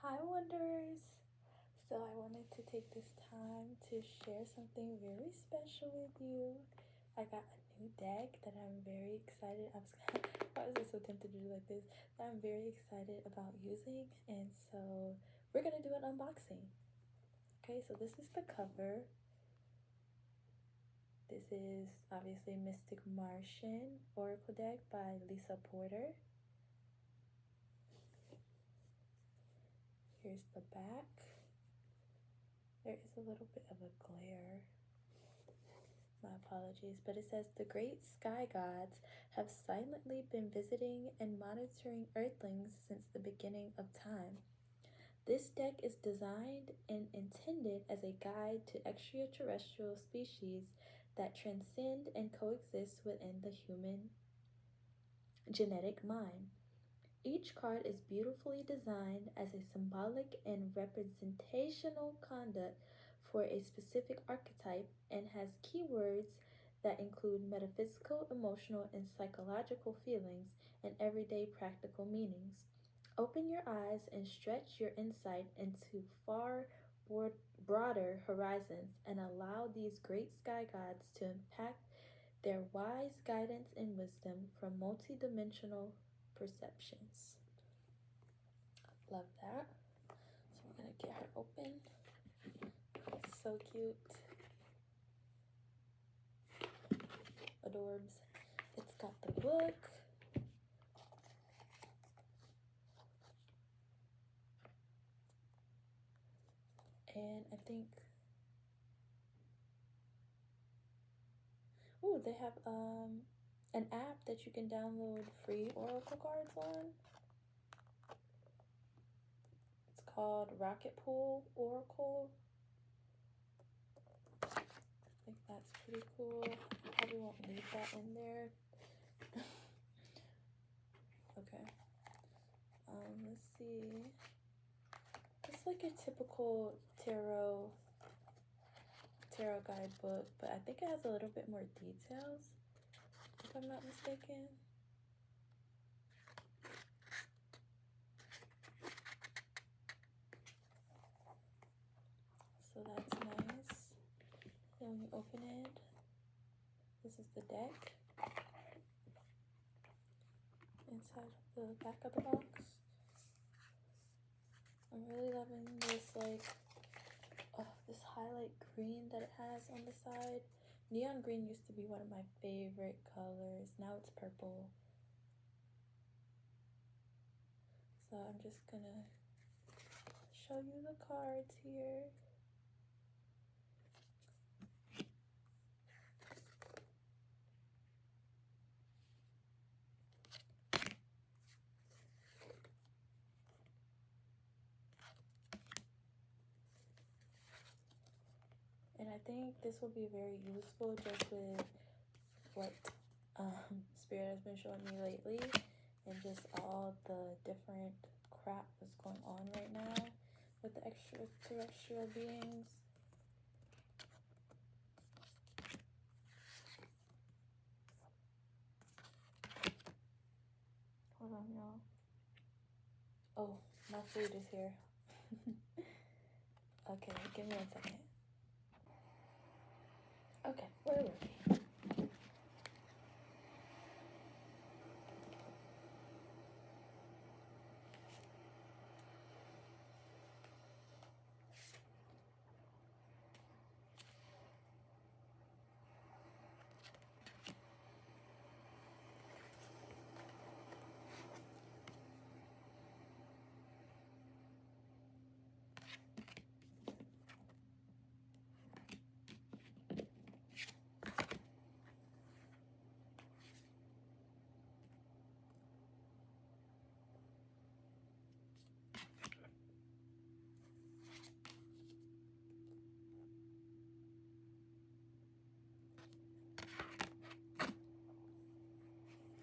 Hi, Wanderers! So, I wanted to take this time to share something very special with you. I got a new deck that I'm very excited. Why was I so tempted to do like this? That I'm very excited about using, and so we're gonna do an unboxing. Okay, so this is the cover. This is obviously Mystic Martian Oracle deck by Lisa Porter. Here's the back. There is a little bit of a glare. My apologies, but it says the great sky gods have silently been visiting and monitoring Earthlings since the beginning of time. This deck is designed and intended as a guide to extraterrestrial species that transcend and coexist within the human genetic mind. Each card is beautifully designed as a symbolic and representational conduct for a specific archetype and has keywords that include metaphysical, emotional, and psychological feelings and everyday practical meanings. Open your eyes and stretch your insight into far broader horizons and allow these great sky gods to impact their wise guidance and wisdom from multidimensional perceptions. Love that. So we're gonna get her open. So cute. Adorbs. It's got the book. And I think, oh, they have an app that you can download free oracle cards on. It's called Rocket Pool Oracle. I think that's pretty cool. I probably won't leave that in there. Okay. Let's see. It's like a typical tarot guidebook, but I think it has a little bit more details, if I'm not mistaken. So that's nice. Then when you open it, this is the deck. Inside the back of the box. I'm really loving this this highlight green that it has on the side. Neon green used to be one of my favorite colors. Now it's purple. So I'm just gonna show you the cards here. And I think this will be very useful just with what Spirit has been showing me lately, and just all the different crap that's going on right now with the extraterrestrial beings. Hold on, y'all. Oh, my food is here. Okay, give me 1 second. Okay, where were we?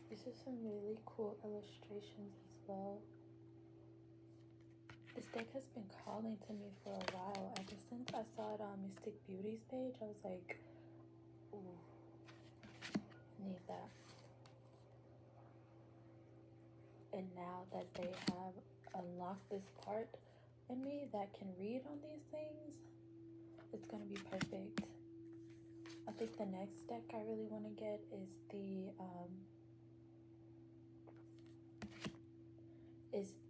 This is some really cool illustrations as well. This deck has been calling to me for a while. Ever since I saw it on Mystic Beauty's page, I was like, ooh, need that. And now that they have unlocked this part in me that can read on these things, it's going to be perfect. I think the next deck I really want to get is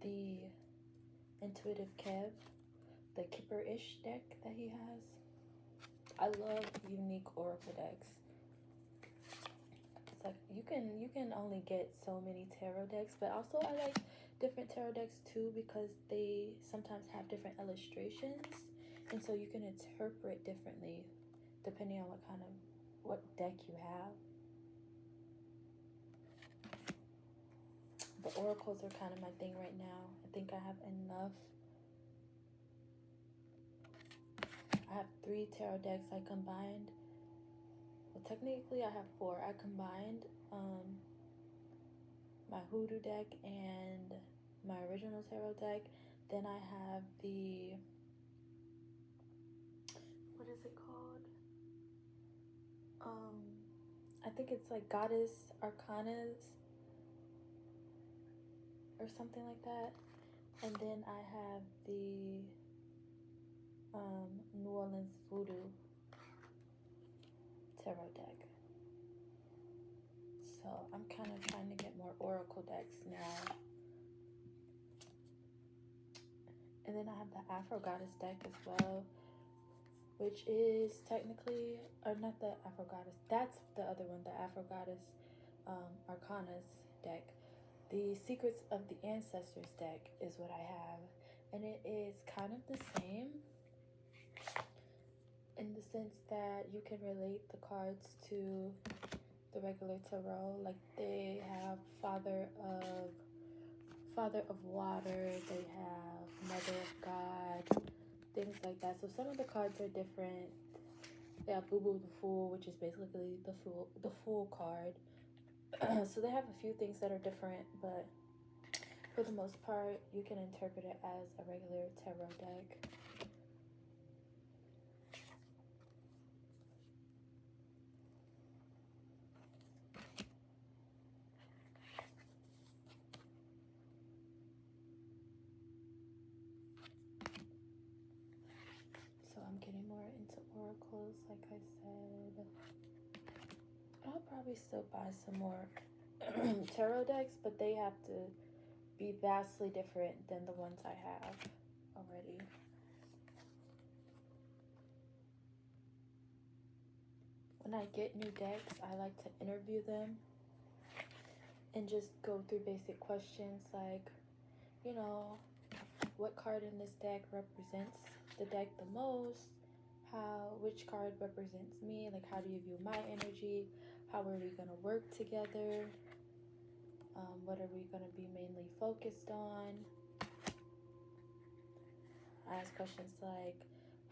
the Intuitive Kev, the Kipper-ish deck that he has. I love unique oracle decks. It's like you can only get so many tarot decks, but also I like different tarot decks too because they sometimes have different illustrations, and so you can interpret differently depending on what deck you have. But oracles are kind of my thing right now. I think I have enough. I have 3 tarot decks I combined. Well, technically I have 4. I combined my hoodoo deck and my original tarot deck. Then I have the, what is it called? I think it's like Goddess Arcanas or something like that. And then I have the New Orleans Voodoo tarot deck. So I'm kind of trying to get more oracle decks now. And then I have the Afro Goddess deck as well, which is technically, or not the Afro Goddess, that's the other one, the Afro Goddess Arcanas deck. The Secrets of the Ancestors deck is what I have, and it is kind of the same in the sense that you can relate the cards to the regular tarot. Like they have Father of Water, they have Mother of God, things like that. So some of the cards are different. They have Boo Boo the Fool, which is basically the Fool card. So they have a few things that are different, but for the most part, you can interpret it as a regular tarot deck. So I'm getting more into oracles, like I said. I'll probably still buy some more tarot decks, but they have to be vastly different than the ones I have already. When I get new decks, I like to interview them and just go through basic questions like, you know, what card in this deck represents the deck the most? Which card represents me? Like, how do you view my energy? How are we going to work together? What are we going to be mainly focused on? I ask questions like,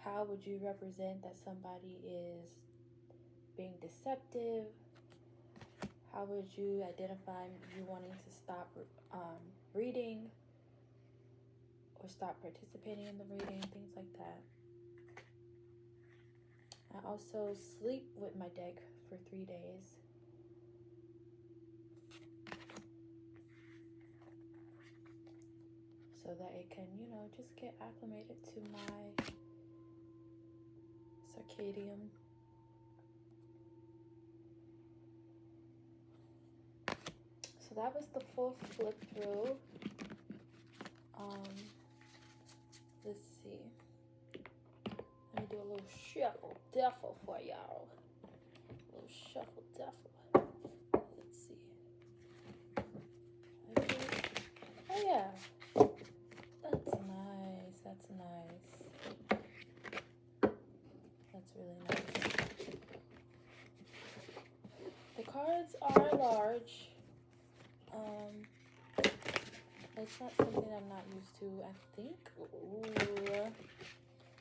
how would you represent that somebody is being deceptive? How would you identify you wanting to stop reading or stop participating in the reading? Things like that. I also sleep with my deck for 3 days. So that it can, you know, just get acclimated to my circadian. So that was the full flip through. Let's see. Let me do a little shuffle duffle for y'all. A little shuffle duffle. Let's see. Oh yeah. That's nice. That's nice. That's really nice. The cards are large. It's not something I'm not used to. I think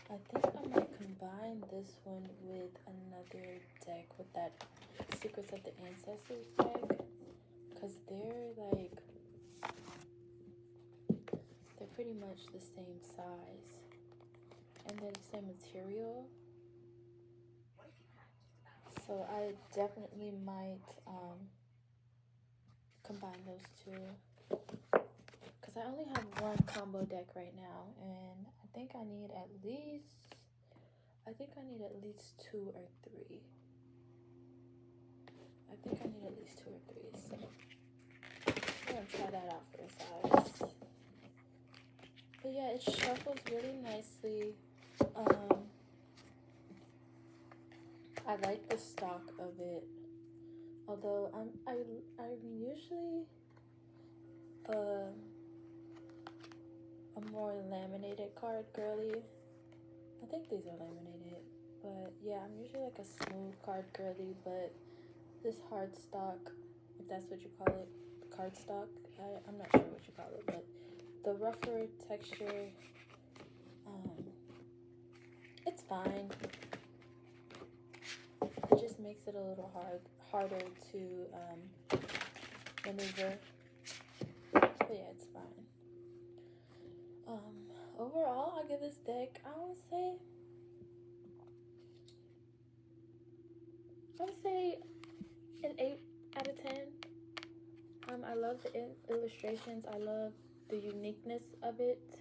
I might combine this one with another deck, with that Secrets of the Ancestors deck, because they're pretty much the same size, and they're the same material. So I definitely might combine those two, because I only have one combo deck right now, and I think I need at least 2 or 3. I think I need at least 2 or 3, so I'm gonna try that out for the size. But yeah, it shuffles really nicely. I like the stock of it, although I'm usually a more laminated card girly. I think these are laminated, but yeah, I'm usually like a smooth card girly, but this hard stock, if that's what you call it, cardstock, I'm not sure what you call it, but the rougher texture, it's fine. It just makes it a little harder to maneuver, but yeah, it's fine. Overall, I'll give this deck, I would say an 8 out of 10. I love the illustrations. I love the uniqueness of it.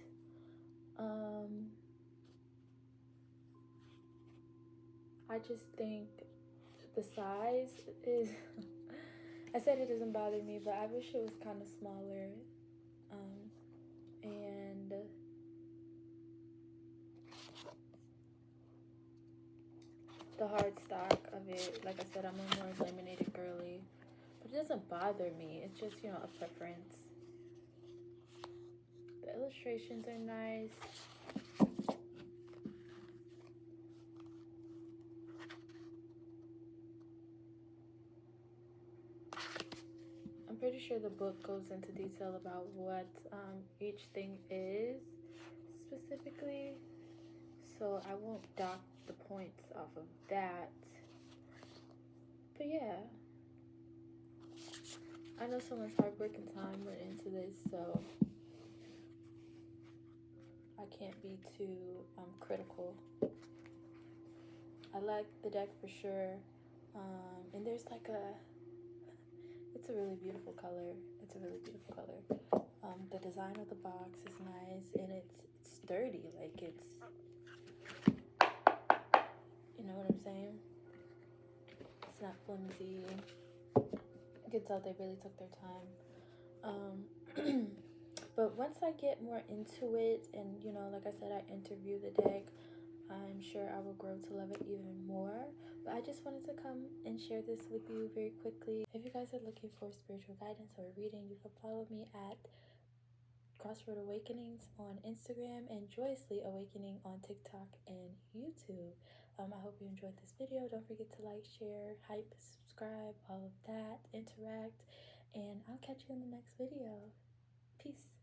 I just think the size is I said it doesn't bother me, but I wish it was kind of smaller. And the hard stock of it, like I said, I'm a more laminated girly, but it doesn't bother me. It's just, you know, a preference. The illustrations are nice. I'm pretty sure the book goes into detail about what each thing is specifically, so I won't dock the points off of that. But yeah, I know someone's hard work and time went into this, so I can't be too critical. I like the deck for sure, and there's like it's a really beautiful color. It's a really beautiful color. The design of the box is nice, and it's sturdy. Like it's, you know what I'm saying? It's not flimsy. You can tell they really took their time. But once I get more into it, and you know, like I said, I interview the deck, I'm sure I will grow to love it even more. But I just wanted to come and share this with you very quickly. If you guys are looking for spiritual guidance or reading, you can follow me at Crossroad Awakenings on Instagram and Joyously Awakening on TikTok and YouTube. I hope you enjoyed this video. Don't forget to like, share, hype, subscribe, all of that, interact, and I'll catch you in the next video. Peace.